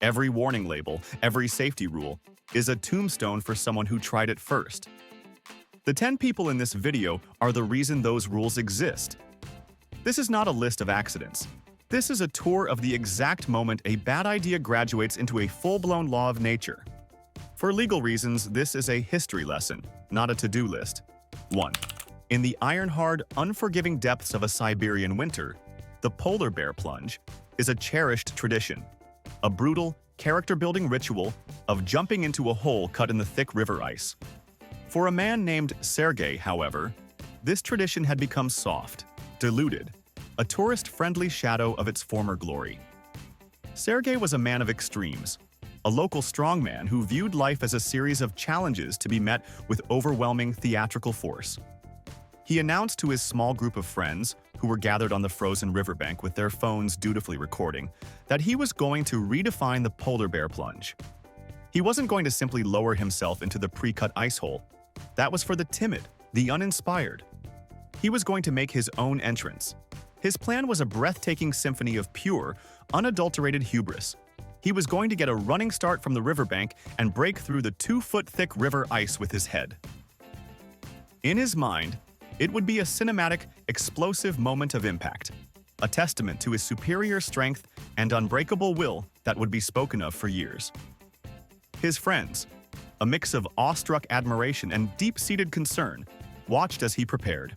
Every warning label, every safety rule, is a tombstone for someone who tried it first. The 10 people in this video are the reason those rules exist. This is not a list of accidents. This is a tour of the exact moment a bad idea graduates into a full-blown law of nature. For legal reasons, this is a history lesson, not a to-do list. 1. In the iron-hard, unforgiving depths of a Siberian winter, the polar bear plunge is a cherished tradition, a brutal, character-building ritual of jumping into a hole cut in the thick river ice. For a man named Sergei, however, this tradition had become soft, diluted, a tourist-friendly shadow of its former glory. Sergei was a man of extremes, a local strongman who viewed life as a series of challenges to be met with overwhelming theatrical force. He announced to his small group of friends, who were gathered on the frozen riverbank with their phones dutifully recording, that he was going to redefine the polar bear plunge. He wasn't going to simply lower himself into the pre-cut ice hole. That was for the timid, the uninspired. He was going to make his own entrance. His plan was a breathtaking symphony of pure, unadulterated hubris. He was going to get a running start from the riverbank and break through the 2-foot-thick river ice with his head. In his mind, it would be a cinematic, explosive moment of impact, a testament to his superior strength and unbreakable will that would be spoken of for years. His friends, a mix of awestruck admiration and deep-seated concern, watched as he prepared.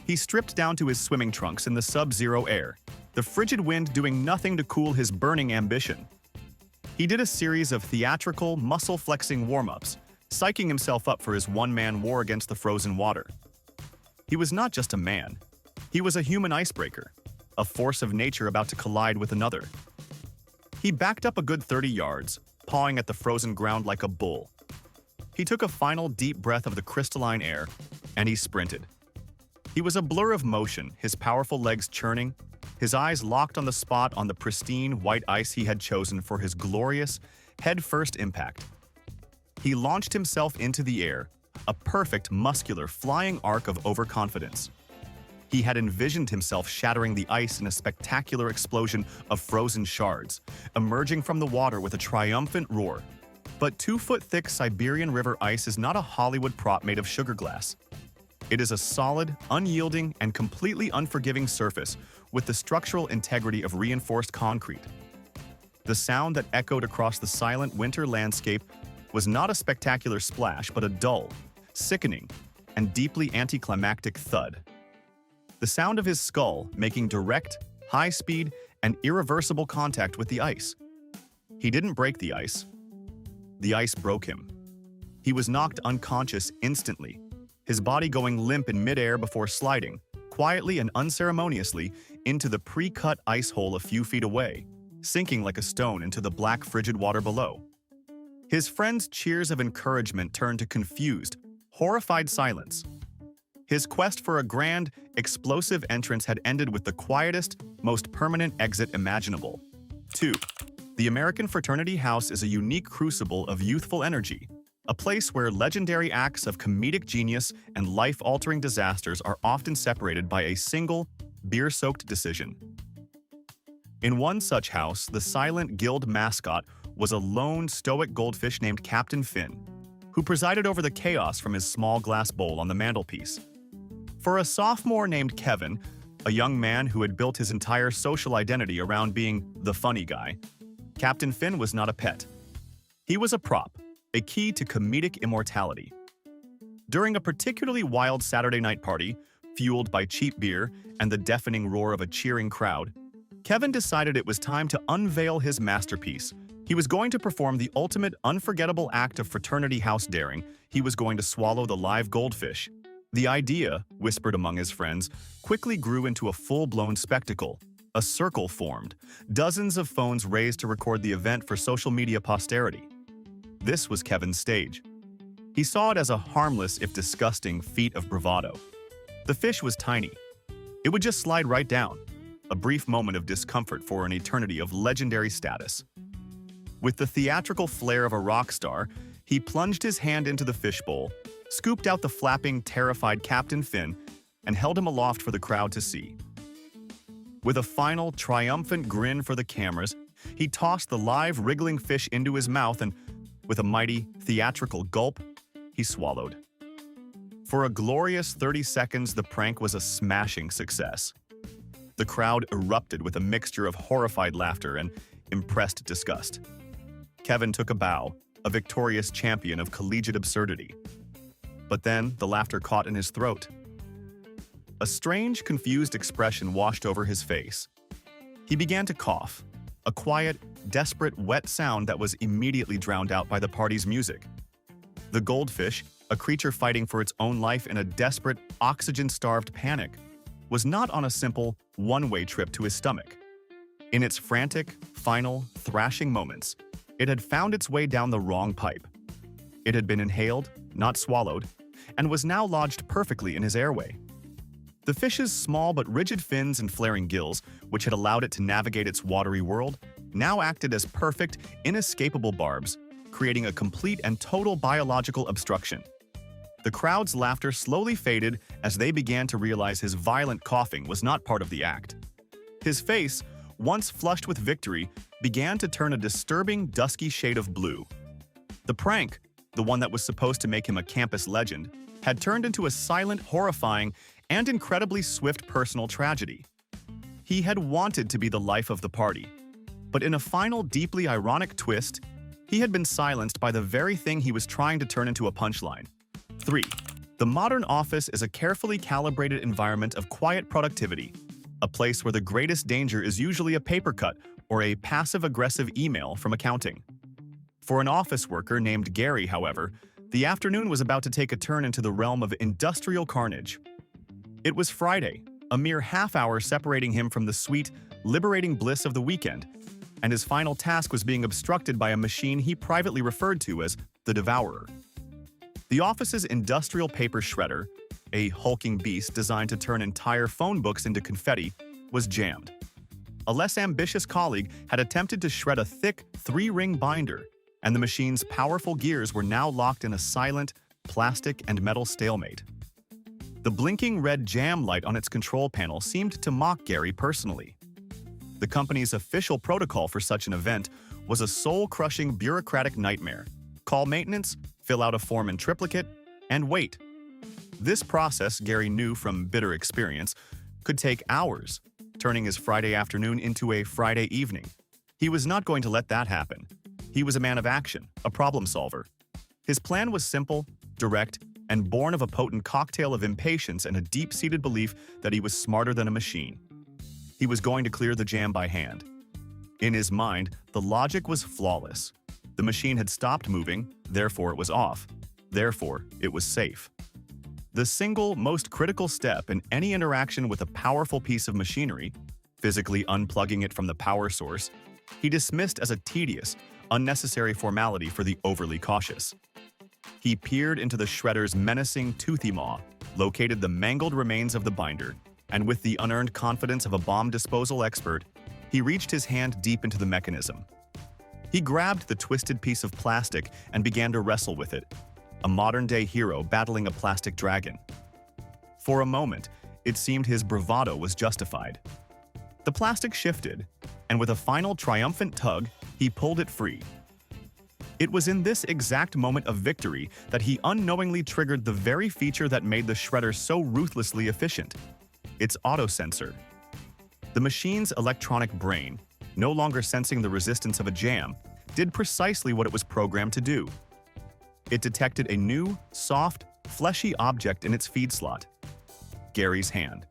He stripped down to his swimming trunks in the sub-zero air, the frigid wind doing nothing to cool his burning ambition. He did a series of theatrical, muscle-flexing warm-ups, psyching himself up for his one-man war against the frozen water. He was not just a man. He was a human icebreaker, a force of nature about to collide with another. He backed up a good 30 yards, pawing at the frozen ground like a bull. He took a final deep breath of the crystalline air, and he sprinted. He was a blur of motion, his powerful legs churning, his eyes locked on the spot on the pristine white ice he had chosen for his glorious, head-first impact. He launched himself into the air, a perfect, muscular, flying arc of overconfidence. He had envisioned himself shattering the ice in a spectacular explosion of frozen shards, emerging from the water with a triumphant roar. But 2-foot-thick Siberian river ice is not a Hollywood prop made of sugar glass. It is a solid, unyielding, and completely unforgiving surface with the structural integrity of reinforced concrete. The sound that echoed across the silent winter landscape was not a spectacular splash, but a dull, sickening, and deeply anticlimactic thud. The sound of his skull making direct, high-speed, and irreversible contact with the ice. He didn't break the ice. The ice broke him. He was knocked unconscious instantly, his body going limp in midair before sliding, quietly and unceremoniously, into the pre-cut ice hole a few feet away, sinking like a stone into the black, frigid water below. His friends' cheers of encouragement turned to confused, horrified silence. His quest for a grand, explosive entrance had ended with the quietest, most permanent exit imaginable. 2. The American Fraternity House is a unique crucible of youthful energy, a place where legendary acts of comedic genius and life-altering disasters are often separated by a single, beer-soaked decision. In one such house, the silent guild mascot was a lone, stoic goldfish named Captain Finn, who presided over the chaos from his small glass bowl on the mantelpiece. For a sophomore named Kevin, a young man who had built his entire social identity around being the funny guy, Captain Finn was not a pet. He was a prop, a key to comedic immortality. During a particularly wild Saturday night party, fueled by cheap beer and the deafening roar of a cheering crowd, Kevin decided it was time to unveil his masterpiece. He was going to perform the ultimate unforgettable act of fraternity house daring. He was going to swallow the live goldfish. The idea, whispered among his friends, quickly grew into a full-blown spectacle. A circle formed, dozens of phones raised to record the event for social media posterity. This was Kevin's stage. He saw it as a harmless, if disgusting, feat of bravado. The fish was tiny. It would just slide right down, a brief moment of discomfort for an eternity of legendary status. With the theatrical flair of a rock star, he plunged his hand into the fishbowl, scooped out the flapping, terrified Captain Finn, and held him aloft for the crowd to see. With a final, triumphant grin for the cameras, He tossed the live, wriggling fish into his mouth and, with a mighty, theatrical gulp, he swallowed. For a glorious 30 seconds, the prank was a smashing success. The crowd erupted with a mixture of horrified laughter and impressed disgust. Kevin took a bow, a victorious champion of collegiate absurdity. But then the laughter caught in his throat. A strange, confused expression washed over his face. He began to cough, a quiet, desperate, wet sound that was immediately drowned out by the party's music. The goldfish, a creature fighting for its own life in a desperate, oxygen-starved panic, was not on a simple, one-way trip to his stomach. In its frantic, final, thrashing moments, it had found its way down the wrong pipe. It had been inhaled, not swallowed, and was now lodged perfectly in his airway. The fish's small but rigid fins and flaring gills, which had allowed it to navigate its watery world, now acted as perfect, inescapable barbs, creating a complete and total biological obstruction. The crowd's laughter slowly faded as they began to realize his violent coughing was not part of the act. His face, once flushed with victory, began to turn a disturbing, dusky shade of blue. The prank, the one that was supposed to make him a campus legend, had turned into a silent, horrifying, and incredibly swift personal tragedy. He had wanted to be the life of the party, but in a final, deeply ironic twist, he had been silenced by the very thing he was trying to turn into a punchline. 3. The modern office is a carefully calibrated environment of quiet productivity, a place where the greatest danger is usually a paper cut or a passive-aggressive email from accounting. For an office worker named Gary, however, the afternoon was about to take a turn into the realm of industrial carnage. It was Friday, a mere half-hour separating him from the sweet, liberating bliss of the weekend, and his final task was being obstructed by a machine he privately referred to as the Devourer. The office's industrial paper shredder, a hulking beast designed to turn entire phone books into confetti, was jammed. A less ambitious colleague had attempted to shred a thick, 3-ring binder, and the machine's powerful gears were now locked in a silent, plastic and metal stalemate. The blinking red jam light on its control panel seemed to mock Gary personally. The company's official protocol for such an event was a soul-crushing bureaucratic nightmare. Call maintenance, fill out a form in triplicate, and wait. This process, Gary knew from bitter experience, could take hours, turning his Friday afternoon into a Friday evening. He was not going to let that happen. He was a man of action, a problem solver. His plan was simple, direct, and born of a potent cocktail of impatience and a deep-seated belief that he was smarter than a machine. He was going to clear the jam by hand. In his mind, the logic was flawless. The machine had stopped moving, therefore it was off. Therefore, it was safe. The single, most critical step in any interaction with a powerful piece of machinery, physically unplugging it from the power source, he dismissed as a tedious, unnecessary formality for the overly cautious. He peered into the shredder's menacing toothy maw, located the mangled remains of the binder, and with the unearned confidence of a bomb disposal expert, he reached his hand deep into the mechanism. He grabbed the twisted piece of plastic and began to wrestle with it, a modern-day hero battling a plastic dragon. For a moment, it seemed his bravado was justified. The plastic shifted, and with a final triumphant tug, he pulled it free. It was in this exact moment of victory that he unknowingly triggered the very feature that made the shredder so ruthlessly efficient: its autosensor. The machine's electronic brain, no longer sensing the resistance of a jam, did precisely what it was programmed to do. It detected a new, soft, fleshy object in its feed slot, Gary's hand,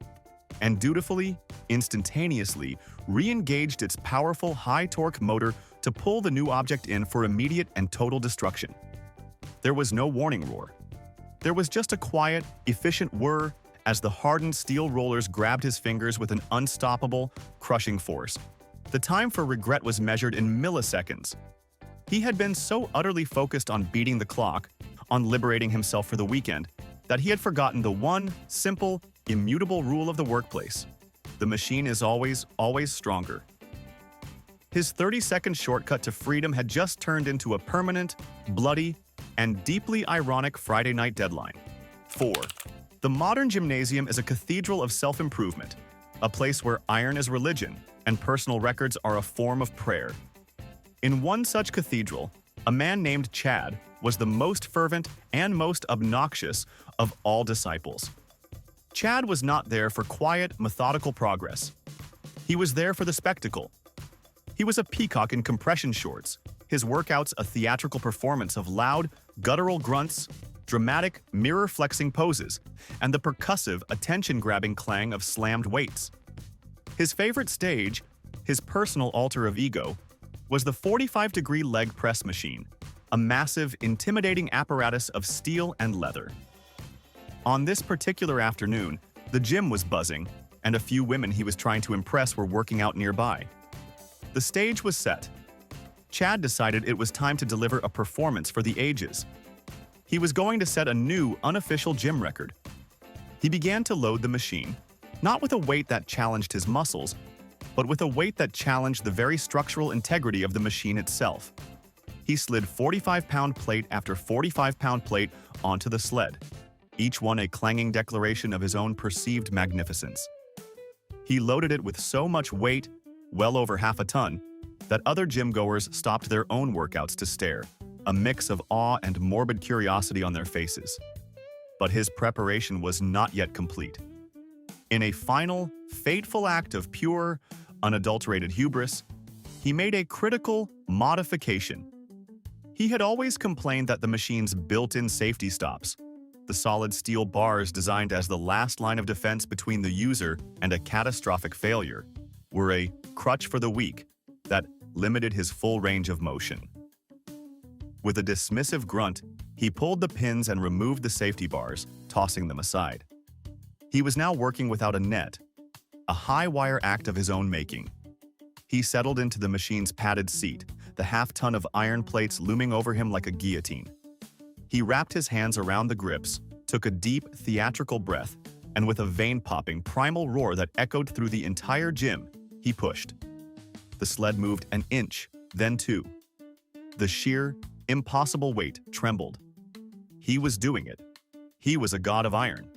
and dutifully, instantaneously, re-engaged its powerful high-torque motor to pull the new object in for immediate and total destruction. There was no warning roar. There was just a quiet, efficient whir as the hardened steel rollers grabbed his fingers with an unstoppable, crushing force. The time for regret was measured in milliseconds. He had been so utterly focused on beating the clock, on liberating himself for the weekend, that he had forgotten the one, simple, immutable rule of the workplace: the machine is always, always stronger. His 30-second shortcut to freedom had just turned into a permanent, bloody, and deeply ironic Friday night deadline. 4. The modern gymnasium is a cathedral of self-improvement, a place where iron is religion, and personal records are a form of prayer. In one such cathedral, a man named Chad was the most fervent and most obnoxious of all disciples. Chad was not there for quiet, methodical progress. He was there for the spectacle. He was a peacock in compression shorts, his workouts a theatrical performance of loud, guttural grunts, dramatic, mirror-flexing poses, and the percussive, attention-grabbing clang of slammed weights. His favorite stage, his personal altar of ego, was the 45-degree leg press machine, a massive, intimidating apparatus of steel and leather. On this particular afternoon, the gym was buzzing, and a few women he was trying to impress were working out nearby. The stage was set. Chad decided it was time to deliver a performance for the ages. He was going to set a new, unofficial gym record. He began to load the machine, not with a weight that challenged his muscles, but with a weight that challenged the very structural integrity of the machine itself. He slid 45-pound plate after 45-pound plate onto the sled, each one a clanging declaration of his own perceived magnificence. He loaded it with so much weight, well over half a ton, that other gym-goers stopped their own workouts to stare, a mix of awe and morbid curiosity on their faces. But his preparation was not yet complete. In a final, fateful act of pure, unadulterated hubris, he made a critical modification. He had always complained that the machine's built-in safety stops, the solid steel bars designed as the last line of defense between the user and a catastrophic failure, were a crutch for the weak that limited his full range of motion. With a dismissive grunt, he pulled the pins and removed the safety bars, tossing them aside. He was now working without a net, a high-wire act of his own making. He settled into the machine's padded seat, the half-ton of iron plates looming over him like a guillotine. He wrapped his hands around the grips, took a deep, theatrical breath, and with a vein-popping, primal roar that echoed through the entire gym, he pushed. The sled moved an inch, then two. The sheer, impossible weight trembled. He was doing it. He was a god of iron.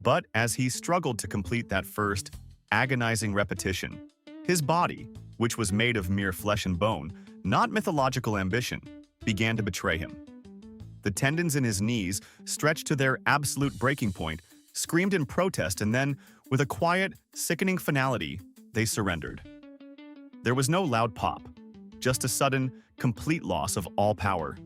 But as he struggled to complete that first, agonizing repetition, his body, which was made of mere flesh and bone, not mythological ambition, began to betray him. The tendons in his knees, stretched to their absolute breaking point, screamed in protest, and then, with a quiet, sickening finality, they surrendered. There was no loud pop, just a sudden, complete loss of all power.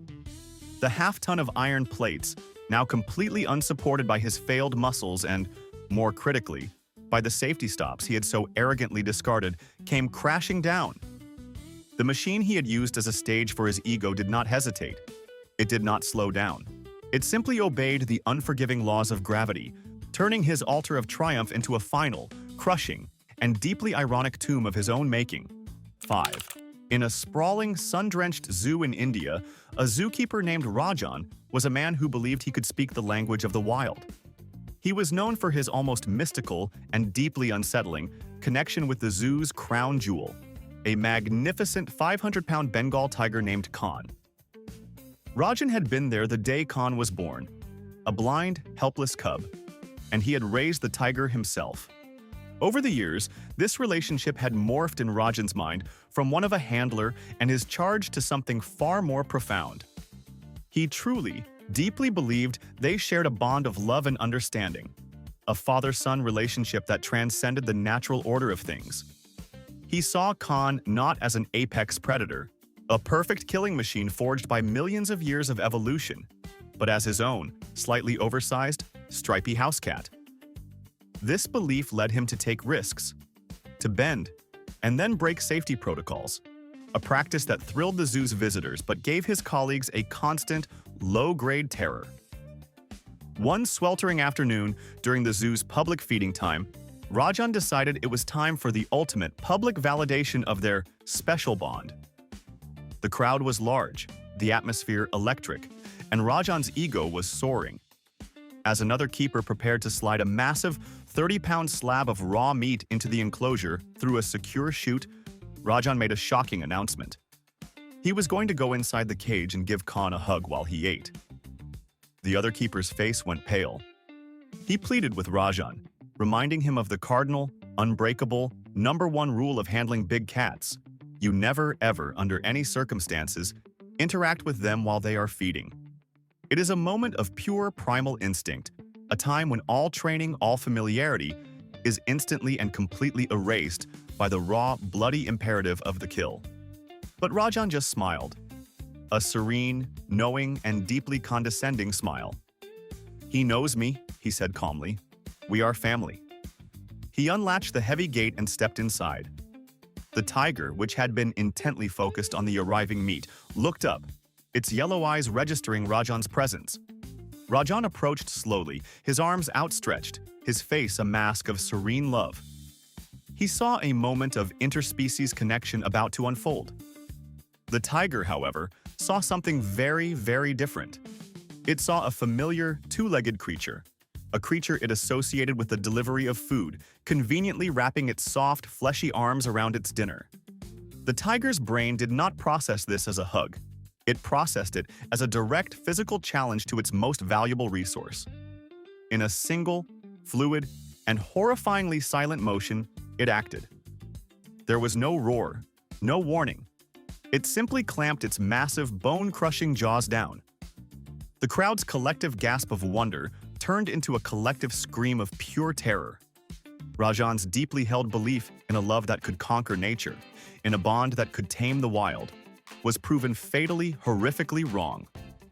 The half-ton of iron plates, now completely unsupported by his failed muscles and, more critically, by the safety stops he had so arrogantly discarded, came crashing down. The machine he had used as a stage for his ego did not hesitate. It did not slow down. It simply obeyed the unforgiving laws of gravity, turning his altar of triumph into a final, crushing, and deeply ironic tomb of his own making. 5. In a sprawling, sun-drenched zoo in India, a zookeeper named Rajan was a man who believed he could speak the language of the wild. He was known for his almost mystical and deeply unsettling connection with the zoo's crown jewel, a magnificent 500-pound Bengal tiger named Khan. Rajan had been there the day Khan was born, a blind, helpless cub, and he had raised the tiger himself. Over the years, this relationship had morphed in Rajan's mind from one of a handler and his charge to something far more profound. He truly, deeply believed they shared a bond of love and understanding, a father-son relationship that transcended the natural order of things. He saw Khan not as an apex predator, a perfect killing machine forged by millions of years of evolution, but as his own, slightly oversized, stripy house cat. This belief led him to take risks, to bend, and then break safety protocols, a practice that thrilled the zoo's visitors but gave his colleagues a constant, low-grade terror. One sweltering afternoon, during the zoo's public feeding time, Rajan decided it was time for the ultimate public validation of their special bond. The crowd was large, the atmosphere electric, and Rajan's ego was soaring. As another keeper prepared to slide a massive 30-pound slab of raw meat into the enclosure through a secure chute, Rajan made a shocking announcement. He was going to go inside the cage and give Khan a hug while he ate. The other keeper's face went pale. He pleaded with Rajan, reminding him of the cardinal, unbreakable, #1 rule of handling big cats: you never ever, under any circumstances, interact with them while they are feeding. It is a moment of pure primal instinct, a time when all training, all familiarity is instantly and completely erased by the raw, bloody imperative of the kill. But Rajan just smiled. A serene, knowing, and deeply condescending smile. "He knows me," he said calmly. "We are family." He unlatched the heavy gate and stepped inside. The tiger, which had been intently focused on the arriving meat, looked up, its yellow eyes registering Rajan's presence. Rajan approached slowly, his arms outstretched, his face a mask of serene love. He saw a moment of interspecies connection about to unfold. The tiger, however, saw something very, very different. It saw a familiar, two-legged creature, a creature it associated with the delivery of food, conveniently wrapping its soft, fleshy arms around its dinner. The tiger's brain did not process this as a hug. It processed it as a direct physical challenge to its most valuable resource. In a single, fluid, and horrifyingly silent motion, it acted. There was no roar, no warning. It simply clamped its massive, bone-crushing jaws down. The crowd's collective gasp of wonder turned into a collective scream of pure terror. Rajan's deeply held belief in a love that could conquer nature, in a bond that could tame the wild, was proven fatally, horrifically wrong.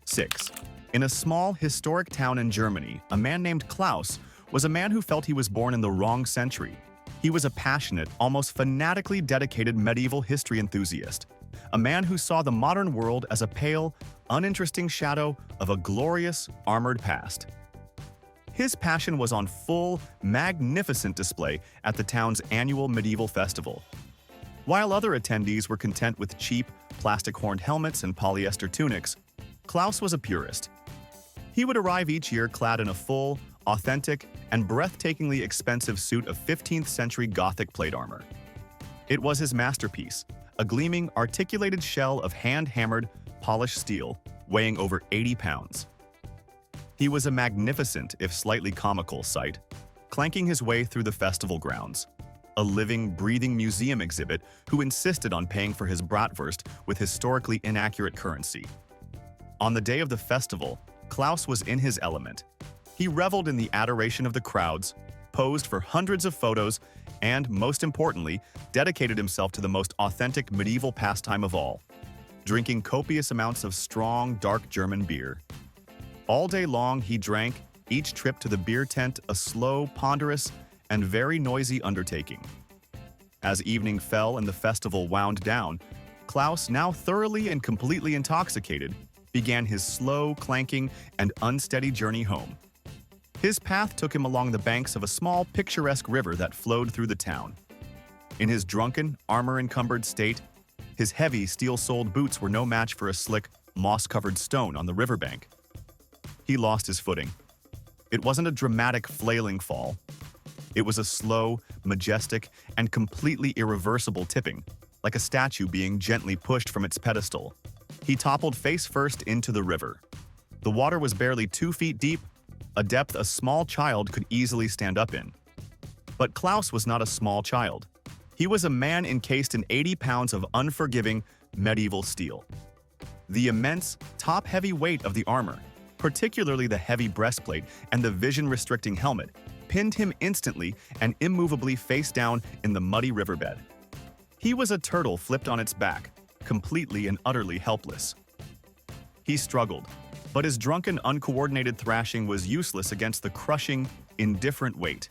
6. In a small, historic town in Germany, a man named Klaus was a man who felt he was born in the wrong century. He was a passionate, almost fanatically dedicated medieval history enthusiast, a man who saw the modern world as a pale, uninteresting shadow of a glorious, armored past. His passion was on full, magnificent display at the town's annual medieval festival. While other attendees were content with cheap, plastic-horned helmets and polyester tunics, Klaus was a purist. He would arrive each year clad in a full, authentic, and breathtakingly expensive suit of 15th century Gothic plate armor. It was his masterpiece, a gleaming, articulated shell of hand-hammered, polished steel, weighing over 80 pounds. He was a magnificent, if slightly comical, sight, clanking his way through the festival grounds, a living, breathing museum exhibit who insisted on paying for his bratwurst with historically inaccurate currency. On the day of the festival, Klaus was in his element. He reveled in the adoration of the crowds, posed for hundreds of photos, and, most importantly, dedicated himself to the most authentic medieval pastime of all, drinking copious amounts of strong, dark German beer. All day long he drank, each trip to the beer tent a slow, ponderous, and very noisy undertaking. As evening fell and the festival wound down, Klaus, now thoroughly and completely intoxicated, began his slow, clanking, and unsteady journey home. His path took him along the banks of a small, picturesque river that flowed through the town. In his drunken, armor-encumbered state, his heavy, steel-soled boots were no match for a slick, moss-covered stone on the riverbank. He lost his footing. It wasn't a dramatic, flailing fall. It was a slow, majestic, and completely irreversible tipping, like a statue being gently pushed from its pedestal. He toppled face first into the river. The water was barely 2 feet deep, a depth a small child could easily stand up in. But Klaus was not a small child. He was a man encased in 80 pounds of unforgiving, medieval steel. The immense, top-heavy weight of the armor, particularly the heavy breastplate and the vision-restricting helmet, pinned him instantly and immovably face down in the muddy riverbed. He was a turtle flipped on its back, completely and utterly helpless. He struggled, but his drunken, uncoordinated thrashing was useless against the crushing, indifferent weight.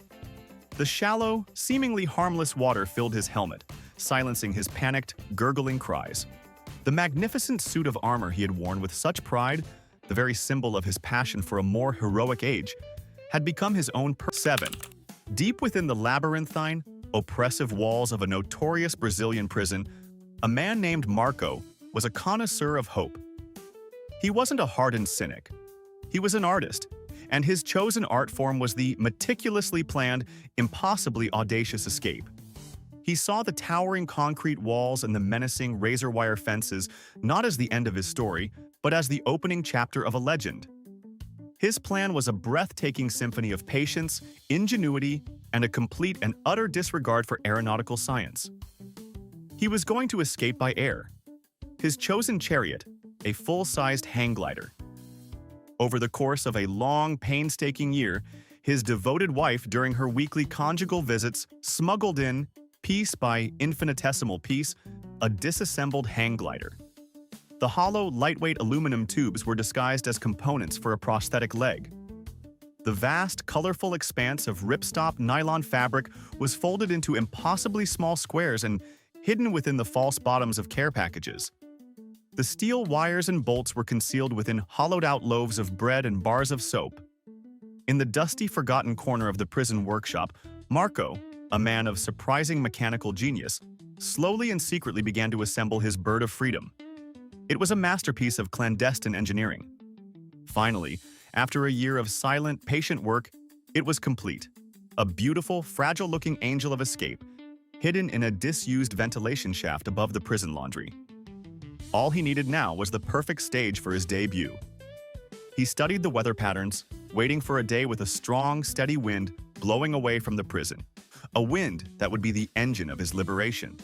The shallow, seemingly harmless water filled his helmet, silencing his panicked, gurgling cries. The magnificent suit of armor he had worn with such pride, the very symbol of his passion for a more heroic age, had become his own 7. Deep within the labyrinthine, oppressive walls of a notorious Brazilian prison, a man named Marco was a connoisseur of hope. He wasn't a hardened cynic. He was an artist, and his chosen art form was the meticulously planned, impossibly audacious escape. He saw the towering concrete walls and the menacing razor-wire fences not as the end of his story, but as the opening chapter of a legend. His plan was a breathtaking symphony of patience, ingenuity, and a complete and utter disregard for aeronautical science. He was going to escape by air. His chosen chariot, a full-sized hang glider. Over the course of a long, painstaking year, his devoted wife during her weekly conjugal visits smuggled in, piece by infinitesimal piece, a disassembled hang glider. The hollow, lightweight aluminum tubes were disguised as components for a prosthetic leg. The vast, colorful expanse of ripstop nylon fabric was folded into impossibly small squares and hidden within the false bottoms of care packages. The steel wires and bolts were concealed within hollowed-out loaves of bread and bars of soap. In the dusty, forgotten corner of the prison workshop, Marco, a man of surprising mechanical genius, slowly and secretly began to assemble his bird of freedom. It was a masterpiece of clandestine engineering. Finally, after a year of silent, patient work, it was complete. A beautiful, fragile-looking angel of escape, hidden in a disused ventilation shaft above the prison laundry. All he needed now was the perfect stage for his debut. He studied the weather patterns, waiting for a day with a strong, steady wind blowing away from the prison. A wind that would be the engine of his liberation.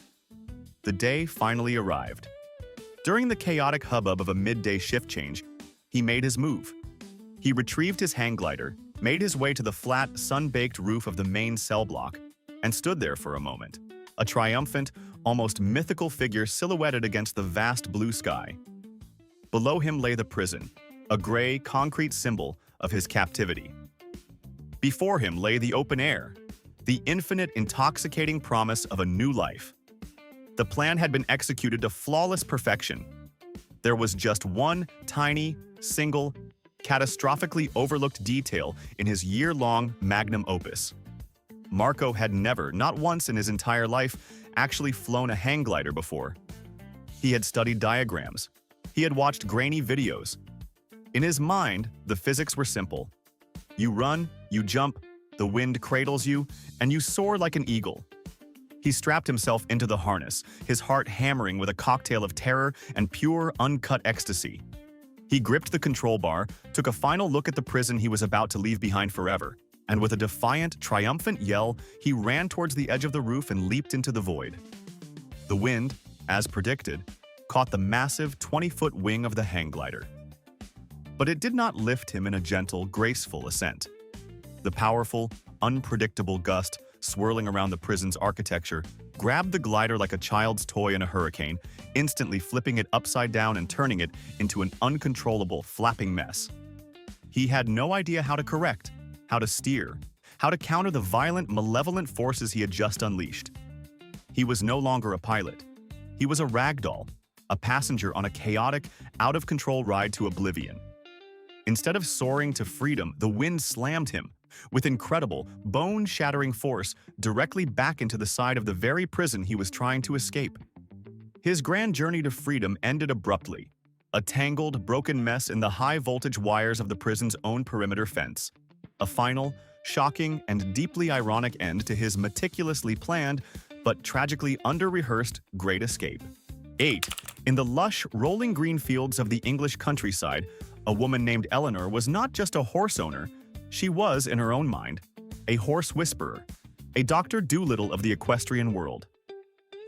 The day finally arrived. During the chaotic hubbub of a midday shift change, he made his move. He retrieved his hang glider, made his way to the flat, sun-baked roof of the main cell block, and stood there for a moment, a triumphant, almost mythical figure silhouetted against the vast blue sky. Below him lay the prison, a gray, concrete symbol of his captivity. Before him lay the open air, the infinite, intoxicating promise of a new life. The plan had been executed to flawless perfection. There was just one tiny, single, catastrophically overlooked detail in his year-long magnum opus. Marco had never, not once in his entire life, actually flown a hang glider before. He had studied diagrams. He had watched grainy videos. In his mind, the physics were simple. You run, you jump, the wind cradles you, and you soar like an eagle. He strapped himself into the harness, his heart hammering with a cocktail of terror and pure, uncut ecstasy. He gripped the control bar, took a final look at the prison he was about to leave behind forever, and with a defiant, triumphant yell, he ran towards the edge of the roof and leaped into the void. The wind, as predicted, caught the massive 20-foot wing of the hang glider. But it did not lift him in a gentle, graceful ascent. The powerful, unpredictable gust swirling around the prison's architecture grabbed the glider like a child's toy in a hurricane, instantly flipping it upside down and turning it into an uncontrollable, flapping mess. He had no idea how to correct, how to steer, how to counter the violent, malevolent forces he had just unleashed. He was no longer a pilot. He was a ragdoll, a passenger on a chaotic, out-of-control ride to oblivion. Instead of soaring to freedom, the wind slammed him, with incredible, bone-shattering force, directly back into the side of the very prison he was trying to escape. His grand journey to freedom ended abruptly, a tangled, broken mess in the high-voltage wires of the prison's own perimeter fence. A final, shocking, and deeply ironic end to his meticulously planned, but tragically under-rehearsed great escape. 8. In the lush, rolling green fields of the English countryside, a woman named Eleanor was not just a horse owner. She was, in her own mind, a horse whisperer, a Dr. Dolittle of the equestrian world.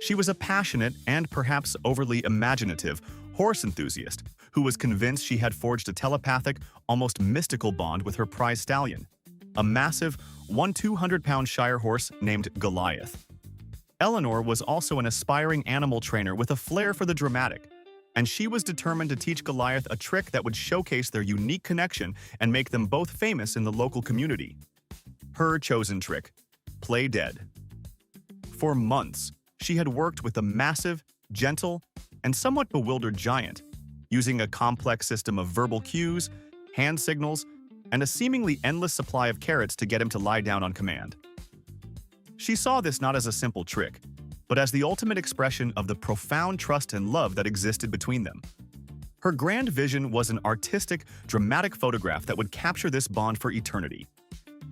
She was a passionate and perhaps overly imaginative horse enthusiast who was convinced she had forged a telepathic, almost mystical bond with her prize stallion, a massive 200-pound Shire horse named Goliath. Eleanor was also an aspiring animal trainer with a flair for the dramatic, and she was determined to teach Goliath a trick that would showcase their unique connection and make them both famous in the local community. Her chosen trick: play dead. For months, she had worked with the massive, gentle, and somewhat bewildered giant, using a complex system of verbal cues, hand signals, and a seemingly endless supply of carrots to get him to lie down on command. She saw this not as a simple trick, but as the ultimate expression of the profound trust and love that existed between them. Her grand vision was an artistic, dramatic photograph that would capture this bond for eternity.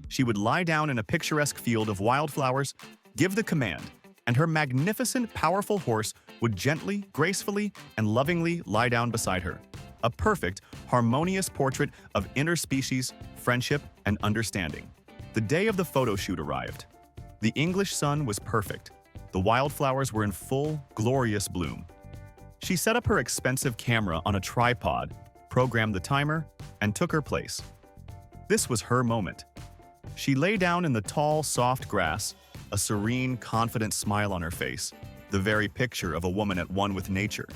She would lie down in a picturesque field of wildflowers, give the command, and her magnificent, powerful horse would gently, gracefully, and lovingly lie down beside her. A perfect, harmonious portrait of interspecies, friendship, and understanding. The day of the photo shoot arrived. The English sun was perfect. The wildflowers were in full, glorious bloom. She set up her expensive camera on a tripod, programmed the timer, and took her place. This was her moment. She lay down in the tall, soft grass, a serene, confident smile on her face, the very picture of a woman at one with nature.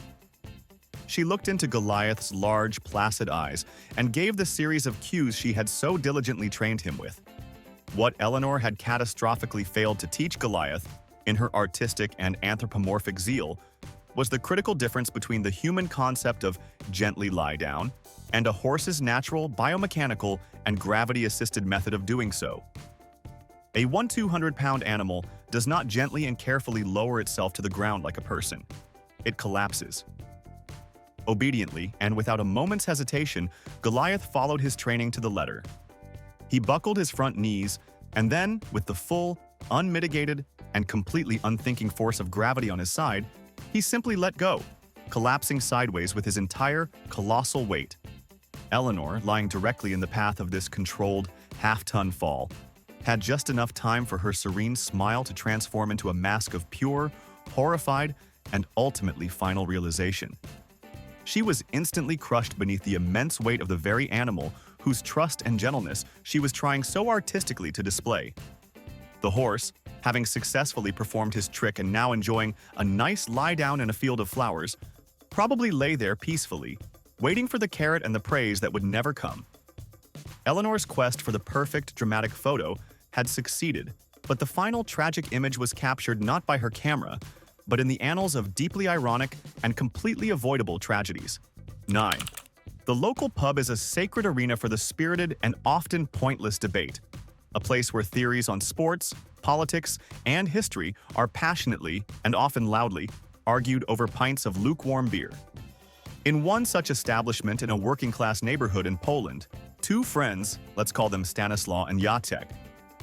She looked into Goliath's large, placid eyes and gave the series of cues she had so diligently trained him with. What Eleanor had catastrophically failed to teach Goliath, in her artistic and anthropomorphic zeal, was the critical difference between the human concept of gently lie down and a horse's natural, biomechanical, and gravity-assisted method of doing so. A 200-pound animal does not gently and carefully lower itself to the ground like a person. It collapses. Obediently, and without a moment's hesitation, Goliath followed his training to the letter. He buckled his front knees, and then, with the full, unmitigated, and completely unthinking force of gravity on his side, he simply let go, collapsing sideways with his entire, colossal weight. Eleanor, lying directly in the path of this controlled, half-ton fall, had just enough time for her serene smile to transform into a mask of pure, horrified, and ultimately final realization. She was instantly crushed beneath the immense weight of the very animal whose trust and gentleness she was trying so artistically to display. The horse, having successfully performed his trick and now enjoying a nice lie down in a field of flowers, probably lay there peacefully, waiting for the carrot and the praise that would never come. Eleanor's quest for the perfect dramatic photo had succeeded, but the final tragic image was captured not by her camera, but in the annals of deeply ironic and completely avoidable tragedies. 9. The local pub is a sacred arena for the spirited and often pointless debate, a place where theories on sports, politics, and history are passionately, and often loudly, argued over pints of lukewarm beer. In one such establishment in a working-class neighborhood in Poland, two friends, let's call them Stanislaw and Jacek,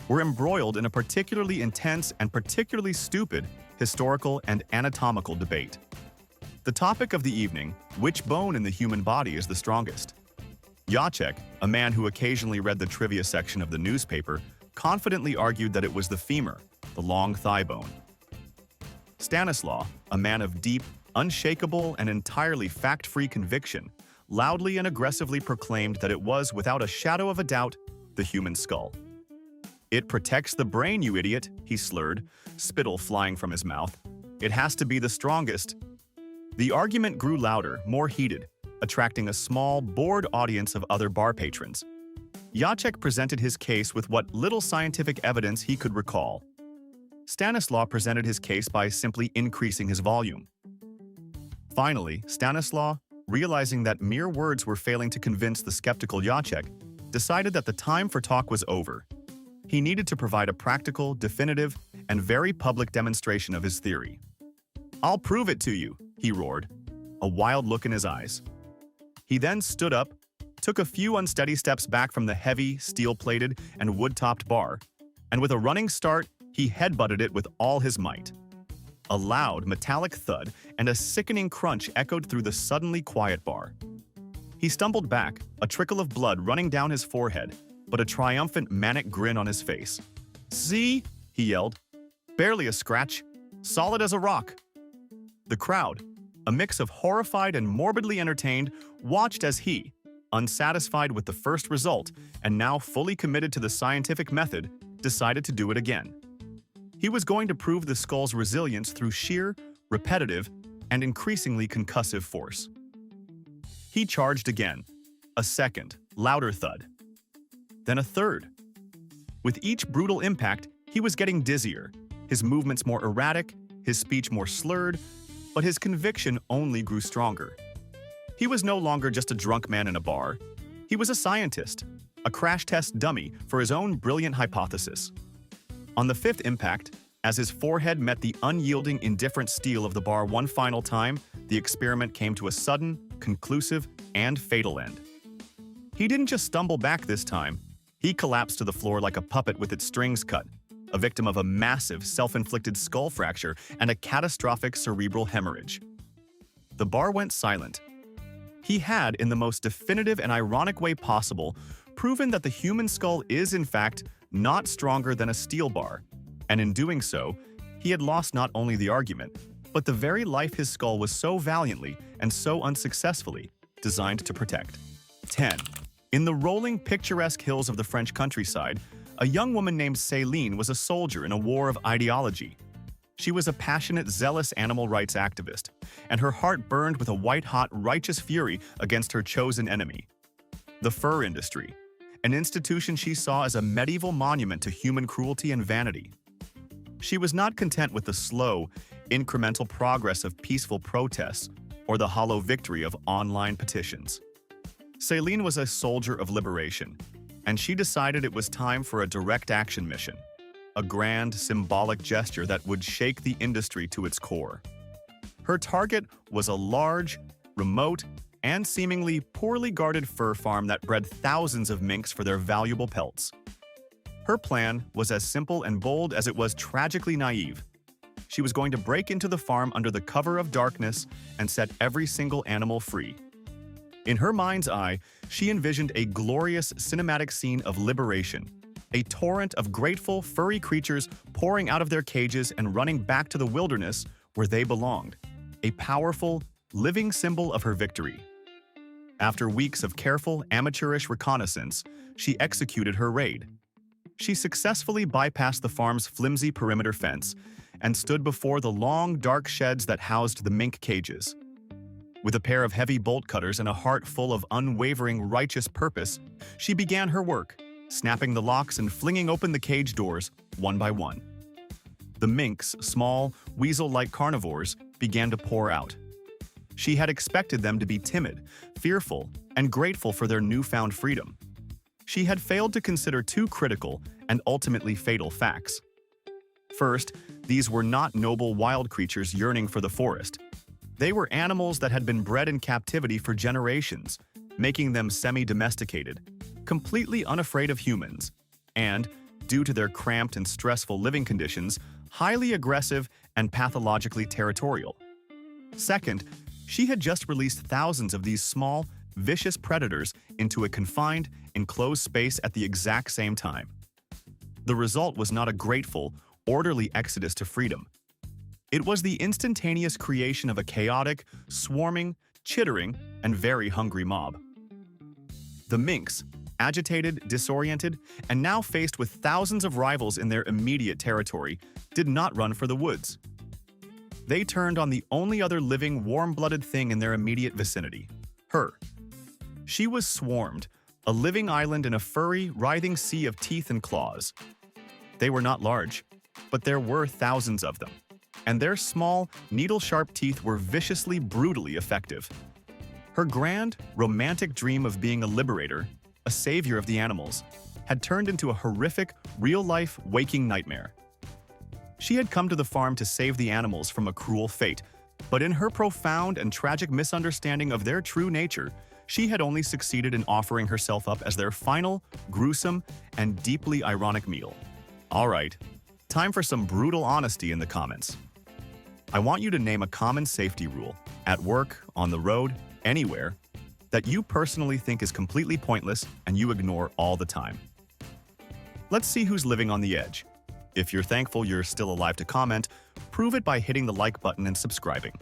were embroiled in a particularly intense and particularly stupid historical and anatomical debate. The topic of the evening: which bone in the human body is the strongest? Jacek, a man who occasionally read the trivia section of the newspaper, confidently argued that it was the femur, the long thigh bone. Stanislaw, a man of deep, unshakable, and entirely fact-free conviction, loudly and aggressively proclaimed that it was, without a shadow of a doubt, the human skull. "It protects the brain, you idiot," he slurred, spittle flying from his mouth. "It has to be the strongest." The argument grew louder, more heated, attracting a small, bored audience of other bar patrons. Jacek presented his case with what little scientific evidence he could recall. Stanislaw presented his case by simply increasing his volume. Finally, Stanislaw, realizing that mere words were failing to convince the skeptical Jacek, decided that the time for talk was over. He needed to provide a practical, definitive, and very public demonstration of his theory. "I'll prove it to you," he roared, a wild look in his eyes. He then stood up, took a few unsteady steps back from the heavy, steel-plated, and wood-topped bar, and with a running start, he headbutted it with all his might. A loud, metallic thud and a sickening crunch echoed through the suddenly quiet bar. He stumbled back, a trickle of blood running down his forehead, but a triumphant, manic grin on his face. "See?" he yelled. "Barely a scratch. Solid as a rock." The crowd, a mix of horrified and morbidly entertained, watched as he, unsatisfied with the first result and now fully committed to the scientific method, decided to do it again. He was going to prove the skull's resilience through sheer, repetitive, and increasingly concussive force. He charged again, a second, louder thud. Then a third. With each brutal impact, he was getting dizzier, his movements more erratic, his speech more slurred, but his conviction only grew stronger. He was no longer just a drunk man in a bar. He was a scientist, a crash test dummy for his own brilliant hypothesis. On the fifth impact, as his forehead met the unyielding, indifferent steel of the bar one final time, the experiment came to a sudden, conclusive, and fatal end. He didn't just stumble back this time. He collapsed to the floor like a puppet with its strings cut, a victim of a massive, self-inflicted skull fracture and a catastrophic cerebral hemorrhage. The bar went silent. He had, in the most definitive and ironic way possible, proven that the human skull is, in fact, not stronger than a steel bar. And in doing so, he had lost not only the argument, but the very life his skull was so valiantly and so unsuccessfully designed to protect. 10. In the rolling, picturesque hills of the French countryside, a young woman named Céline was a soldier in a war of ideology. She was a passionate, zealous animal rights activist, and her heart burned with a white-hot, righteous fury against her chosen enemy, the fur industry, an institution she saw as a medieval monument to human cruelty and vanity. She was not content with the slow, incremental progress of peaceful protests or the hollow victory of online petitions. Céline was a soldier of liberation, and she decided it was time for a direct action mission, a grand, symbolic gesture that would shake the industry to its core. Her target was a large, remote, and seemingly poorly guarded fur farm that bred thousands of minks for their valuable pelts. Her plan was as simple and bold as it was tragically naive. She was going to break into the farm under the cover of darkness and set every single animal free. In her mind's eye, she envisioned a glorious cinematic scene of liberation, a torrent of grateful, furry creatures pouring out of their cages and running back to the wilderness where they belonged, a powerful, living symbol of her victory. After weeks of careful, amateurish reconnaissance, she executed her raid. She successfully bypassed the farm's flimsy perimeter fence and stood before the long, dark sheds that housed the mink cages. With a pair of heavy bolt cutters and a heart full of unwavering, righteous purpose, she began her work, snapping the locks and flinging open the cage doors one by one. The minks, small, weasel-like carnivores, began to pour out. She had expected them to be timid, fearful, and grateful for their newfound freedom. She had failed to consider two critical and ultimately fatal facts. First, these were not noble wild creatures yearning for the forest. They were animals that had been bred in captivity for generations, making them semi-domesticated, completely unafraid of humans, and, due to their cramped and stressful living conditions, highly aggressive and pathologically territorial. Second, she had just released thousands of these small, vicious predators into a confined, enclosed space at the exact same time. The result was not a grateful, orderly exodus to freedom. It was the instantaneous creation of a chaotic, swarming, chittering, and very hungry mob. The minks, agitated, disoriented, and now faced with thousands of rivals in their immediate territory, did not run for the woods. They turned on the only other living, warm-blooded thing in their immediate vicinity, her. She was swarmed, a living island in a furry, writhing sea of teeth and claws. They were not large, but there were thousands of them, and their small, needle-sharp teeth were viciously, brutally effective. Her grand, romantic dream of being a liberator, a savior of the animals, had turned into a horrific, real-life, waking nightmare. She had come to the farm to save the animals from a cruel fate, but in her profound and tragic misunderstanding of their true nature, she had only succeeded in offering herself up as their final, gruesome, and deeply ironic meal. All right, time for some brutal honesty in the comments. I want you to name a common safety rule, at work, on the road, anywhere, that you personally think is completely pointless and you ignore all the time. Let's see who's living on the edge. If you're thankful you're still alive to comment, prove it by hitting the like button and subscribing.